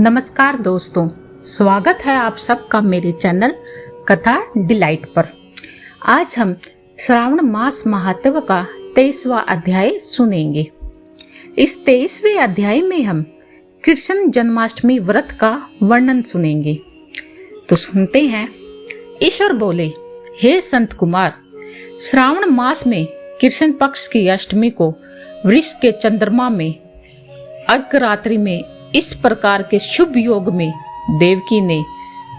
नमस्कार दोस्तों, स्वागत है आप सबका मेरे चैनल कथा डिलाइट पर। आज हम श्रावण मास महात्म का 23वां अध्याय सुनेंगे। इस 23वें अध्याय में हम कृष्ण जन्माष्टमी व्रत का वर्णन सुनेंगे। तो सुनते हैं। ईश्वर बोले, हे संत कुमार, श्रावण मास में कृष्ण पक्ष की अष्टमी को वृष के चंद्रमा में अर्धरात्रि में इस प्रकार के शुभ योग में देवकी ने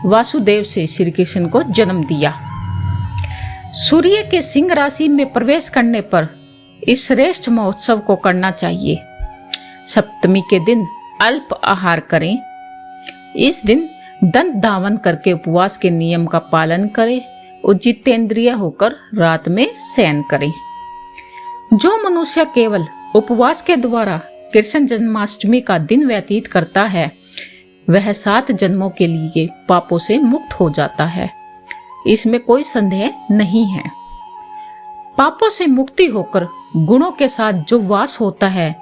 वासुदेव से श्री कृष्ण को जन्म दिया। सूर्य के सिंह राशि में प्रवेश करने पर इस श्रेष्ठ महोत्सव को करना चाहिए। सप्तमी के दिन अल्प आहार करें। इस दिन दंत धावन करके उपवास के नियम का पालन करें और जितेंद्रिय होकर रात में शयन करें। जो मनुष्य केवल उपवास के द्वारा कृष्ण जन्माष्टमी का दिन व्यतीत करता है, वह 7 जन्मों के लिए पापों से मुक्त हो जाता है। इसमें कोई संदेह नहीं है। पापों से मुक्ति होकर गुणों के साथ जो वास होता है,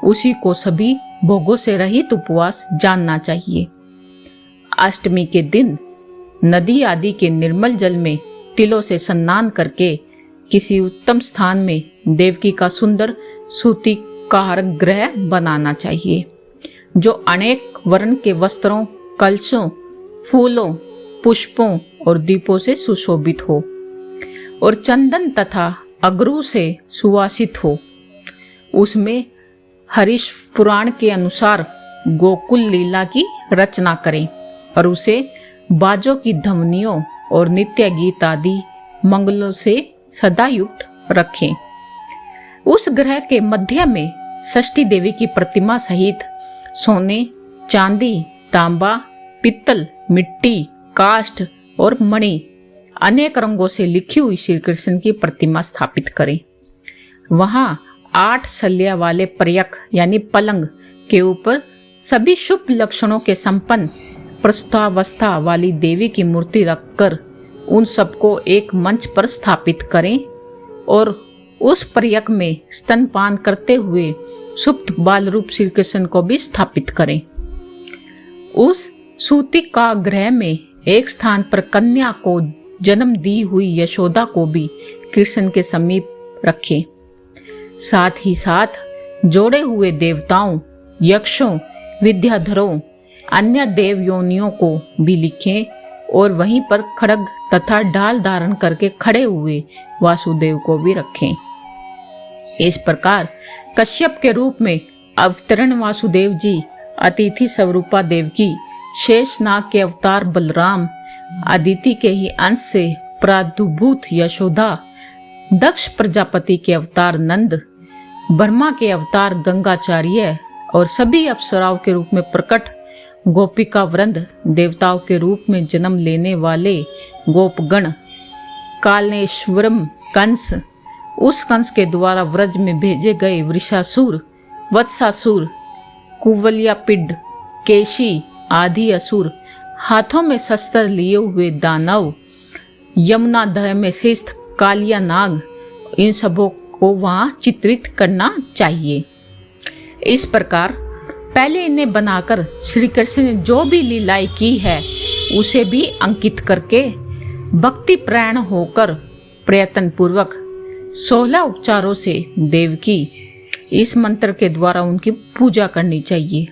उसी को सभी भोगों से रहित उपवास जानना चाहिए। अष्टमी के दिन नदी आदि के निर्मल जल में तिलों से स्नान करके किसी उत्तम स्थान में देवकी का सुंदर सूती कारग्रह बनाना चाहिए, जो अनेक वर्ण के वस्त्रों, कलशों, फूलों, पुष्पों और दीपों से सुशोभित हो और चंदन तथा अगरू से सुवासित हो। उसमें हरीश पुराण के अनुसार गोकुल लीला की रचना करें और उसे बाजों की ध्वनियों और नित्य गीत आदि मंगलों से सदा युक्त रखें। उस ग्रह के मध्य में षष्ठी देवी की प्रतिमा सहित सोने, चांदी, तांबा, पित्तल, मिट्टी, काष्ठ और मणि अनेक रंगों से लिखी हुई श्री कृष्ण की प्रतिमा स्थापित करें। वहां 8 शल्य वाले पर्यक यानी पलंग के ऊपर सभी शुभ लक्षणों के संपन्न प्रस्तावस्था वाली देवी की मूर्ति रखकर उन सबको एक मंच पर स्थापित करें और उस पर्यक में स्तनपान करते हुए सुप्त बाल रूप श्री कृष्ण को भी स्थापित करें। उस सूती का ग्रह में एक स्थान पर कन्या को जन्म दी हुई यशोदा को भी कृष्ण के समीप रखें। साथ ही साथ जोड़े हुए देवताओं, यक्षों, विद्याधरों, अन्य देव योनियों को भी लिखें और वहीं पर खड्ग तथा ढाल धारण करके खड़े हुए वासुदेव को भी रखें। इस प्रकार कश्यप के रूप में अवतरण वासुदेव जी, अतिथि स्वरूपा देवकी, शेषनाग के अवतार बलराम, अदिति के ही अंश से प्रादुर्भूत यशोदा, दक्ष प्रजापति के अवतार नंद, ब्रह्मा के अवतार गंगाचार्य और सभी अप्सराओं के रूप में प्रकट गोपिका वृंद, देवताओं के रूप में जन्म लेने वाले गोपगण, कालनेश्वरम कंस, उस कंस के द्वारा व्रज में भेजे गए वृषासुर, वत्सासुर, कुवलयापिड, केशी आदि असुर, हाथों में शस्त्र लिए हुए दानव, यमुना दह में शिस्त कालिया नाग, इन सबों को वहां चित्रित करना चाहिए। इस प्रकार पहले इन्हें बनाकर श्री कृष्ण ने जो भी लीलाएं की है उसे भी अंकित करके भक्ति प्राण होकर प्रयत्न पूर्वक 16 उपचारों से देवकी इस मंत्र के द्वारा उनकी पूजा करनी चाहिए।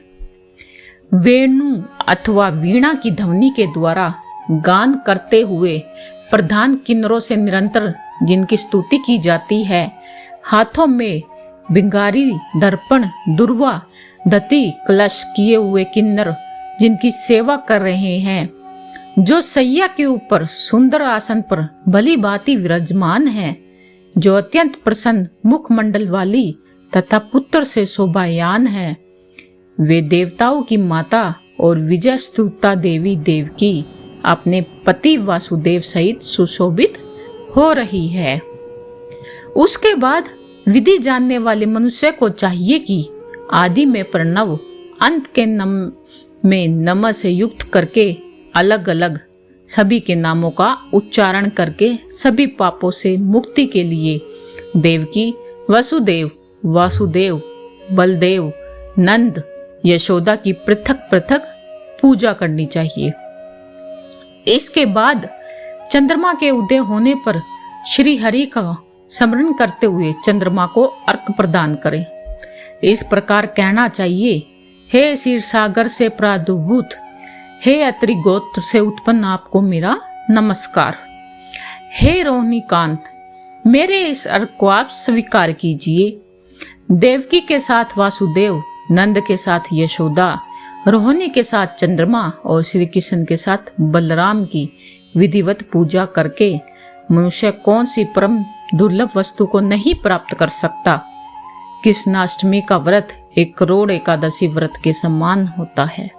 वेणु अथवा वीणा की ध्वनि के द्वारा गान करते हुए प्रधान किन्नरों से निरंतर जिनकी स्तुति की जाती है, हाथों में बिंगारी, दर्पण, दुर्वा, दति, कलश किए हुए किन्नर जिनकी सेवा कर रहे हैं, जो सैया के ऊपर सुंदर आसन पर भली भांति विराजमान है, जो अत्यंत प्रसन्न मुखमंडल वाली तथा पुत्र से शोभायान है, वे देवताओं की माता और विजय स्तुता देवी देवकी अपने पति वासुदेव सहित सुशोभित हो रही है। उसके बाद विधि जानने वाले मनुष्य को चाहिए कि आदि में प्रणव, अंत के नम में नम से युक्त करके अलग अलग सभी के नामों का उच्चारण करके सभी पापों से मुक्ति के लिए देवकी, वसुदेव, वासुदेव, बलदेव, नंद, यशोदा की पृथक पृथक पूजा करनी चाहिए। इसके बाद चंद्रमा के उदय होने पर श्री हरि का स्मरण करते हुए चंद्रमा को अर्घ प्रदान करें। इस प्रकार कहना चाहिए, हे क्षीर सागर से प्रादुर्भूत, हे अत्रि गोत्र से उत्पन्न आपको मेरा नमस्कार। हे रोहिणी कांत, मेरे इस अर्घ को आप स्वीकार कीजिए। देवकी के साथ वासुदेव, नंद के साथ यशोदा, रोहिणी के साथ चंद्रमा और श्री कृष्ण के साथ बलराम की विधिवत पूजा करके मनुष्य कौन सी परम दुर्लभ वस्तु को नहीं प्राप्त कर सकता। कृष्णाष्टमी का व्रत 1 करोड़ एकादशी व्रत के समान होता है।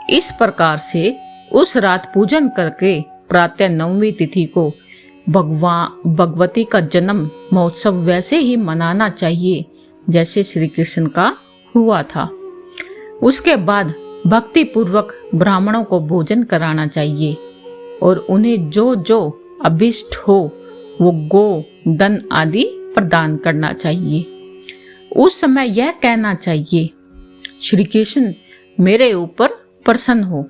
इस प्रकार से उस रात पूजन करके प्रातः 9वीं तिथि को भगवती का जन्म महोत्सव वैसे ही मनाना चाहिए जैसे श्री कृष्ण का हुआ था। उसके बाद भक्ति पूर्वक ब्राह्मणों को भोजन कराना चाहिए और उन्हें जो जो अभिष्ट हो वो गो, धन आदि प्रदान करना चाहिए। उस समय यह कहना चाहिए, श्री कृष्ण मेरे ऊपर प्रसन्न हो।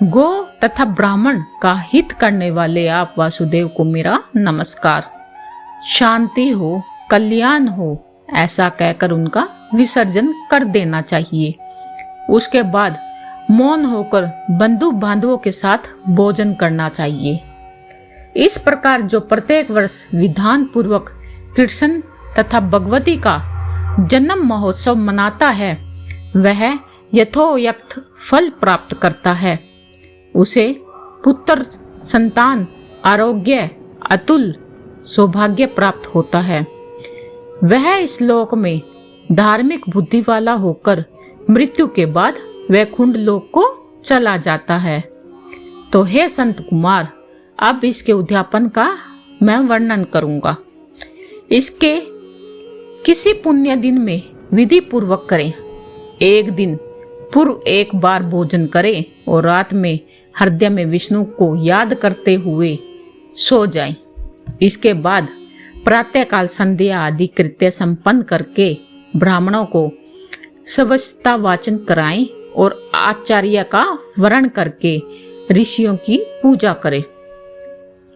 गो तथा ब्राह्मण का हित करने वाले आप वासुदेव को मेरा नमस्कार। शांति हो, कल्याण हो, ऐसा कहकर उनका विसर्जन कर देना चाहिए। उसके बाद मौन होकर बंधु बांधवों के साथ भोजन करना चाहिए। इस प्रकार जो प्रत्येक वर्ष विधान पूर्वक कृष्ण तथा भगवती का जन्म महोत्सव मनाता है वह यथोक्त फल प्राप्त करता है। उसे पुत्र, संतान, आरोग्य, अतुल सौभाग्य प्राप्त होता है। वह इस लोक में धार्मिक बुद्धि वाला होकर मृत्यु के बाद वैकुंठ लोक को चला जाता है। तो हे संत कुमार, अब इसके उद्यापन का मैं वर्णन करूंगा। इसके किसी पुण्य दिन में विधि पूर्वक करें। एक दिन पूर्व 1 बार भोजन करें और रात में हृदय में विष्णु को याद करते हुए सो जाएं। इसके बाद प्रातःकाल संध्या आदि कृत्य संपन्न करके ब्राह्मणों को सवस्ता वाचन कराएं और आचार्य का वर्ण करके ऋषियों की पूजा करें।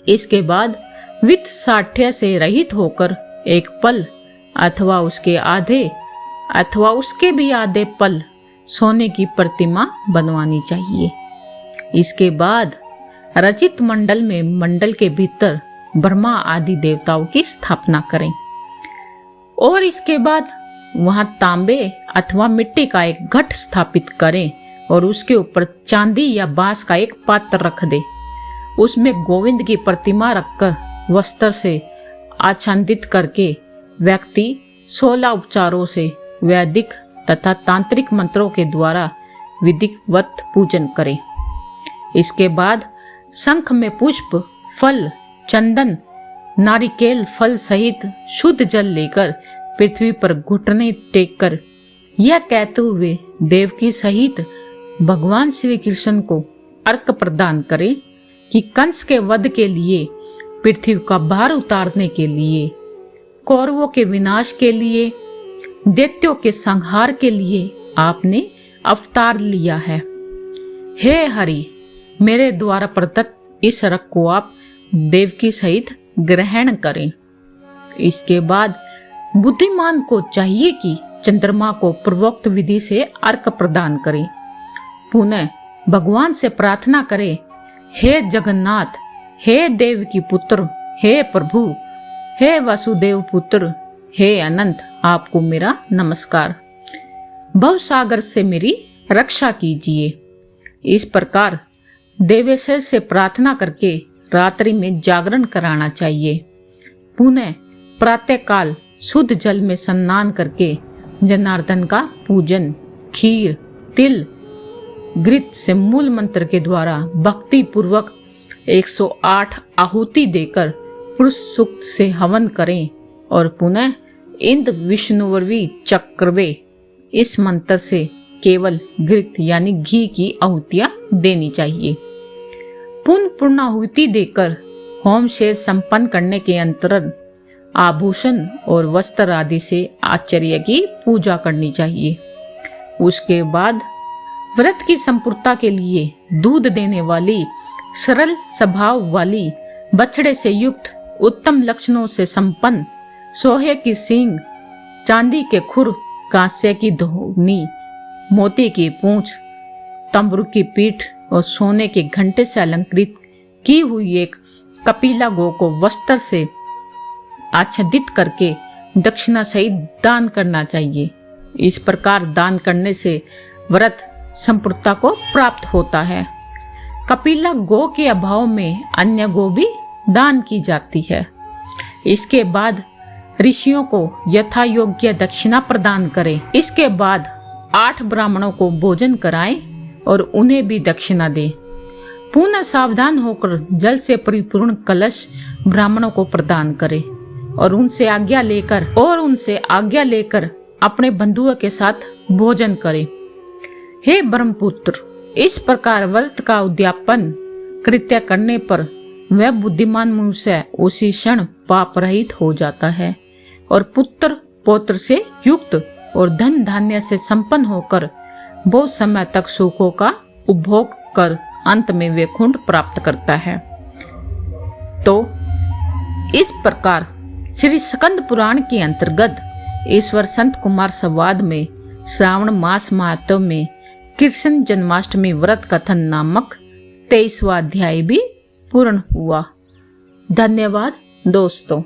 इसके बाद वित्त साठ्य से रहित होकर एक पल अथवा उसके आधे अथवा उसके भी आधे पल सोने की प्रतिमा बनवानी चाहिए। इसके बाद रचित मंडल में मंडल के भीतर ब्रह्मा आदि देवताओं की स्थापना करें और इसके बाद वहां तांबे अथवा मिट्टी का एक घट स्थापित करें और उसके ऊपर चांदी या बांस का एक पात्र रख दे। उसमें गोविंद की प्रतिमा रखकर वस्त्र से आच्छादित करके व्यक्ति 16 उपचारों से वैदिक तथा तांत्रिक मंत्रों के द्वारा विधिवत पूजन करें। इसके बाद शंख में पुष्प, फल, चंदन, नारिकेल फल सहित शुद्ध जल लेकर पृथ्वी पर घुटने टेक कर यह कहते हुए देवकी सहित भगवान श्री कृष्ण को अर्घ प्रदान करें कि कंस के वध के लिए, पृथ्वी का भार उतारने के लिए, कौरवों के विनाश के लिए, दैत्यों के संहार के लिए आपने अवतार लिया है। हे हरि, मेरे द्वारा प्रदत्त इस अर्घ को आप देवकी सहित ग्रहण करें। इसके बाद बुद्धिमान को चाहिए कि चंद्रमा को पूर्वोक्त विधि से अर्घ प्रदान करें। पुनः भगवान से प्रार्थना करें, हे जगन्नाथ, हे देव की पुत्र, हे प्रभु, हे वासुदेव पुत्र, हे अनंत, आपको मेरा नमस्कार। भव सागर से मेरी रक्षा कीजिए। इस प्रकार देवेश्वर से प्रार्थना करके रात्रि में जागरण कराना चाहिए। पुनः प्रातःकाल शुद्ध जल में स्नान करके जनार्दन का पूजन खीर, तिल, घृत से मूल मंत्र के द्वारा भक्ति पूर्वक 108 आहुति देकर पुरुष सूक्त से हवन करें और पुनः इंद्र विष्णुवर्वी चक्रवे इस मंत्र से केवल घृत यानी घी की आहुतियां देनी चाहिए। पूर्णाहुति देकर होम शेष संपन्न करने के अंतरण आभूषण और वस्त्र आदि से आचार्य की पूजा करनी चाहिए। उसके बाद व्रत की संपूर्णता के लिए दूध देने वाली, सरल स्वभाव वाली, बछड़े से युक्त, उत्तम लक्षणों से संपन्न, सोहे की सींग, चांदी के खुर, कांस्य की धोनी, मोती की पूंछ, तंबरू की पीठ और सोने के घंटे से अलंकृत की हुई एक कपिला गौ को वस्त्र से आच्छादित करके दक्षिणा सहित दान करना चाहिए। इस प्रकार दान करने से व्रत संपूर्णता को प्राप्त होता है। कपिला गौ के अभाव में अन्य गौ भी दान की जाती है। इसके बाद ऋषियों को यथा योग्य दक्षिणा प्रदान करें। इसके बाद 8 ब्राह्मणों को भोजन कराएं और उन्हें भी दक्षिणा दें। पुनः सावधान होकर जल से परिपूर्ण कलश ब्राह्मणों को प्रदान करें और उनसे आज्ञा लेकर अपने बंधुओं के साथ भोजन करें। हे ब्रह्मपुत्र, इस प्रकार व्रत का उद्यापन कृत्य करने पर वह बुद्धिमान मनुष्य उसी क्षण पाप रहित हो जाता है और पुत्र पौत्र से युक्त और धन धान्य से संपन्न होकर बहुत समय तक सुखों का उपभोग कर अंत में वैकुंठ प्राप्त करता है। तो इस प्रकार श्री स्कंद पुराण के अंतर्गत ईश्वर संत कुमार संवाद में श्रावण मास महात्म्य में कृष्ण जन्माष्टमी व्रत कथन नामक 23वां अध्याय भी पूर्ण हुआ। धन्यवाद दोस्तों।